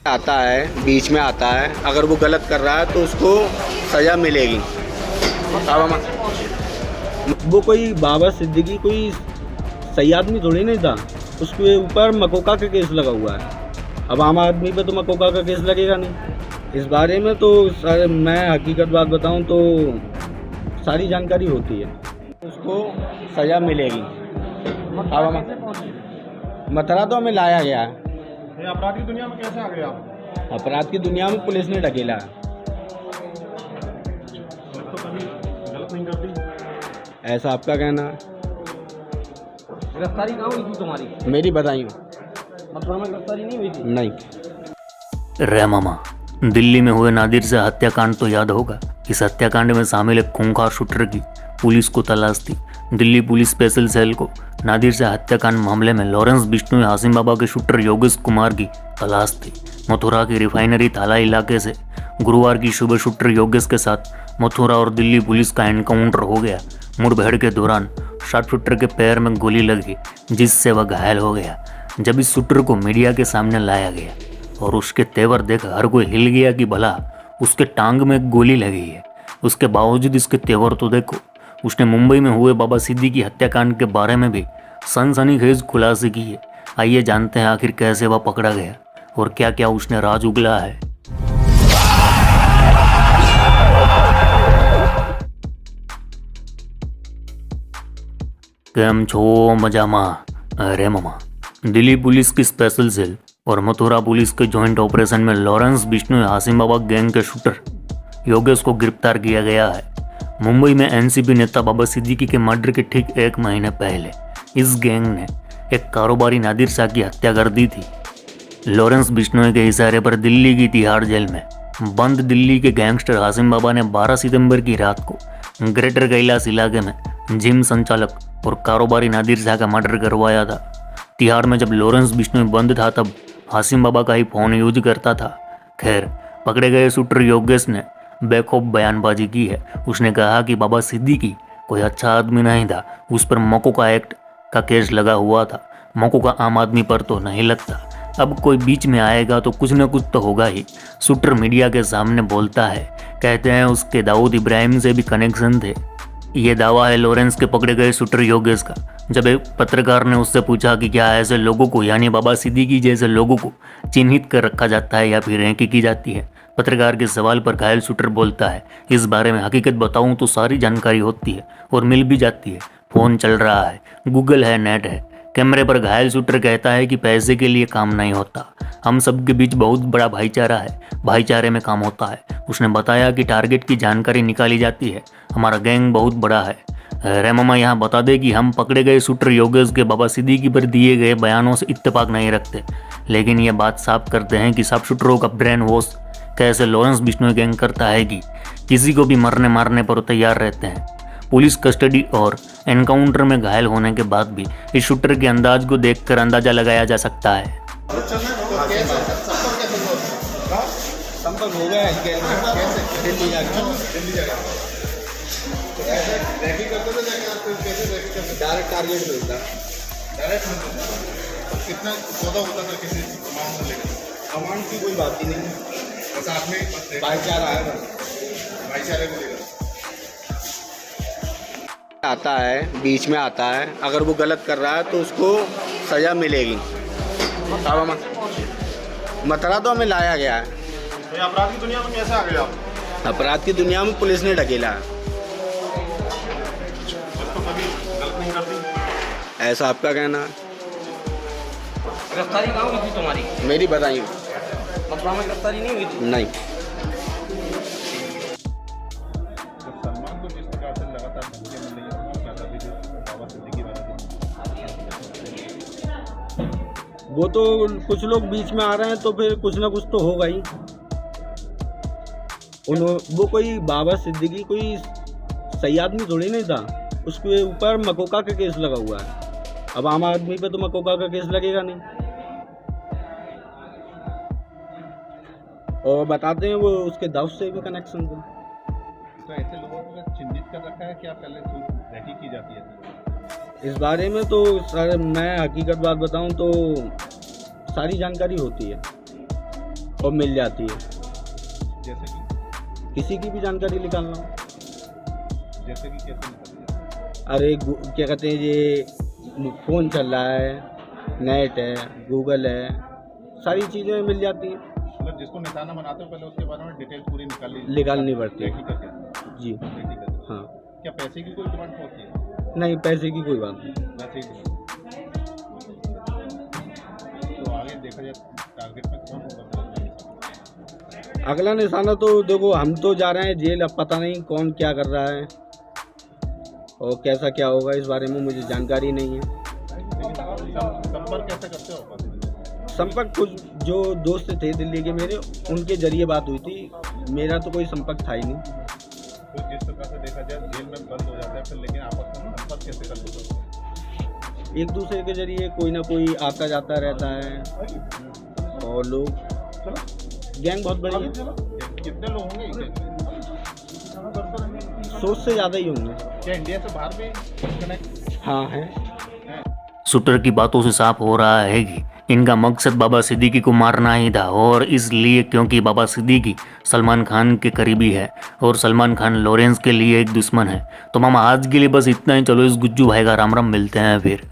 आता है, बीच में आता है, अगर वो गलत कर रहा है तो उसको सज़ा मिलेगी। वो कोई बाबा सिद्दीकी कोई सही आदमी थोड़ी नहीं था, उसके ऊपर मकोका का केस लगा हुआ है। अब आम आदमी पे तो मकोका का केस लगेगा नहीं। इस बारे में तो मैं हकीकत बात बताऊं तो सारी जानकारी होती है, उसको सज़ा मिलेगी। मथुरा तो हमें लाया गया है। अपराध की दुनिया में कैसे आ गए आप? अपराध की दुनिया में पुलिस ने ढकेला है। तो कभी गलत नहीं करती, ऐसा आपका कहना है। गिरफ्तारी कहाँ हुई थी तुम्हारी? मेरी बताइए। मथुरा में गिरफ्तारी नहीं हुई थी? नहीं। रे मामा, दिल्ली में हुए नादिर से हत्याकांड तो याद होगा। इस हत्याकांड में शामिल एक खूंखार शूटर की पुलिस को तलाश थी। दिल्ली पुलिस स्पेशल सेल को नादिर से हत्याकांड मामले में लॉरेंस बिश्नोई हासिम बाबा के शूटर योगेश कुमार की तलाश थी। मथुरा की रिफाइनरी थाला इलाके से गुरुवार की सुबह शूटर योगेश के साथ मथुरा और दिल्ली पुलिस का एनकाउंटर हो गया। मुठभेड़ के दौरान शूटर के पैर में गोली लगी, जिससे वह घायल हो गया। जब इस शूटर को मीडिया के सामने लाया गया और उसके तेवर देख हर कोई हिल गया कि भला उसके टांग में गोली लगी है। उसके बावजूद इसके तेवर तो देखो। उसने मुंबई में हुए बाबा सिद्दीकी हत्याकांड के बारे में भी सनसनीखेज खुलासे की है। आइए जानते हैं आखिर कैसे वह पकड़ा गया और क्या क्या उसने राज उगला है। केम छो मजामा? अरे मामा, दिल्ली पुलिस की स्पेशल सेल और मथुरा पुलिस के जॉइंट ऑपरेशन में लॉरेंस बिश्नोई हासिम बाबा गैंग के शूटर योगेश को गिरफ्तार किया गया है। मुंबई में एनसीपी नेता बाबा सिद्दीकी के मर्डर के ठीक 1 महीने पहले इस गैंग ने एक कारोबारी नादिर शाह की हत्या कर दी थी। लॉरेंस बिश्नोई के इशारे पर दिल्ली की तिहाड़ जेल में बंद दिल्ली के गैंगस्टर हासिम बाबा ने 12 सितंबर की रात को ग्रेटर कैलाश इलाके में जिम संचालक और कारोबारी नादिर शाह का मर्डर करवाया था। तिहाड़ में जब लॉरेंस बिश्नोई बंद था तब हासिम बाबा का ही फोन यूज करता था। खैर, पकड़े गए शूटर योगेश ने बेखौफ बयानबाजी की है। उसने कहा कि बाबा सिद्दीकी कोई अच्छा आदमी नहीं था, उस पर मकोका एक्ट का केस लगा हुआ था। मकोका आम आदमी पर तो नहीं लगता। अब कोई बीच में आएगा तो कुछ न कुछ तो होगा ही। शूटर मीडिया के सामने बोलता है, कहते हैं उसके दाऊद इब्राहिम से भी कनेक्शन थे। ये दावा है लॉरेंस के पकड़े गए शूटर योगेश का। जब एक पत्रकार ने उससे पूछा कि क्या ऐसे लोगों को यानी बाबा सिद्दीकी जैसे लोगों को चिन्हित कर रखा जाता है या फिर रैंकी की जाती है, पत्रकार के सवाल पर घायल शूटर बोलता है, इस बारे में हकीकत बताऊं तो सारी जानकारी होती है और मिल भी जाती है। फ़ोन चल रहा है, गूगल है, नेट है। कैमरे पर घायल शूटर कहता है कि पैसे के लिए काम नहीं होता, हम सब के बीच बहुत बड़ा भाईचारा है, भाईचारे में काम होता है। उसने बताया कि टारगेट की जानकारी निकाली जाती है, हमारा गैंग बहुत बड़ा है। रेमामा यहाँ बता दे कि हम पकड़े गए शूटर योगेश के बाबा सिद्दीकी पर दिए गए बयानों से इत्तेफाक नहीं रखते, लेकिन ये बात साफ करते हैं कि सब शूटरों का ब्रेन वॉश कैसे लॉरेंस बिश्नोई गैंग करता है कि किसी को भी मरने मारने पर तैयार रहते हैं। पुलिस कस्टडी और एनकाउंटर में घायल होने के बाद भी इस शूटर के अंदाज को देखकर अंदाजा लगाया जा सकता है। संपर्क हो गया दिल्ली डायरेक्ट टारगेट मिलता। कितना सौदा होता था किसी अमाउंट में लेकर? अमाउंट की कोई बात ही नहीं, साथ में भाईचारा है बस। भाईचारे को लेकर आता है, बीच में आता है, अगर वो गलत कर रहा है तो उसको सज़ा मिलेगी। मथुरा तो हमें लाया गया है। तो अपराध की दुनिया में कैसे आ गए आप? अपराध की दुनिया में पुलिस ने ढकेला है। तो कभी गलत नहीं करती, ऐसा आपका कहना है। गिरफ्तारी कहाँ हुई थी तुम्हारी? मेरी बताइए। मथुरा में गिरफ्तारी नहीं हुई थी? नहीं। सलमान को जिस प्रकार से लगातार धमकियां मिल रही हैं, क्या था भी बाबा सिद्दीकी वाला वो तो कुछ लोग बीच में आ रहे हैं तो फिर कुछ ना कुछ तो होगा ही। वो कोई बाबा सिद्दीकी कोई सही आदमी थोड़ी नहीं था, उसके ऊपर मकोका का केस लगा हुआ है। अब आम आदमी पे तो मकोका का केस लगेगा नहीं। और बताते हैं वो उसके दाऊद से भी कनेक्शन था। तो ऐसे लोगों को चिन्हित कर रखा है, क्या पहले रैकी की जाती है? इस बारे में तो मैं हकीकत बात बताऊं तो सारी जानकारी होती है। और मिल जाती है। जैसे कि किसी की भी जानकारी निकालना हो, कैसे निकलती है? अरे क्या कहते हैं, ये फ़ोन चल रहा है, नेट है, गूगल है, सारी चीज़ें मिल जाती हैं, मतलब जिसको निशाना बनाते हो पहले उसके बारे में डिटेल पूरी निकालनी पड़ती है। रेडी करके जी रेडी करके। हाँ, क्या पैसे की कोई डिमांड होती है? नहीं पैसे की कोई बात नहीं। वैसे ही तो आगे देखा जाए टारगेट में कौन होगा? अगला निशाना तो देखो, हम तो जा रहे हैं जेल, अब पता नहीं कौन क्या कर रहा है और कैसा क्या होगा, इस बारे में मुझे जानकारी नहीं है। संपर्क कैसे करते हो आप? संपर्क कुछ जो दोस्त थे दिल्ली के मेरे, उनके जरिए बात हुई थी, मेरा तो कोई संपर्क था ही नहीं। तो जिस प्रकार से देखा जाए जेल में बंद हो जाता है फिर, लेकिन आपस में संपर्क कैसे कर लेते हो? एक दूसरे के जरिए कोई ना कोई आता जाता रहता है और लोग, गैंग बहुत बड़ी है, कितने लोग होंगे? 100 से ज़्यादा ही होंगे। क्या इंडिया से बाहर भी कनेक्ट? हाँ है। शूटर की बातों से साफ हो रहा है कि इनका मकसद बाबा सिद्दीकी को मारना ही था, और इसलिए क्योंकि बाबा सिद्दीकी सलमान खान के करीबी है और सलमान खान लॉरेंस के लिए एक दुश्मन है। तो मामा आज के लिए बस इतना ही, चलो इस गुज्जू भाई का राम राम, मिलते हैं फिर।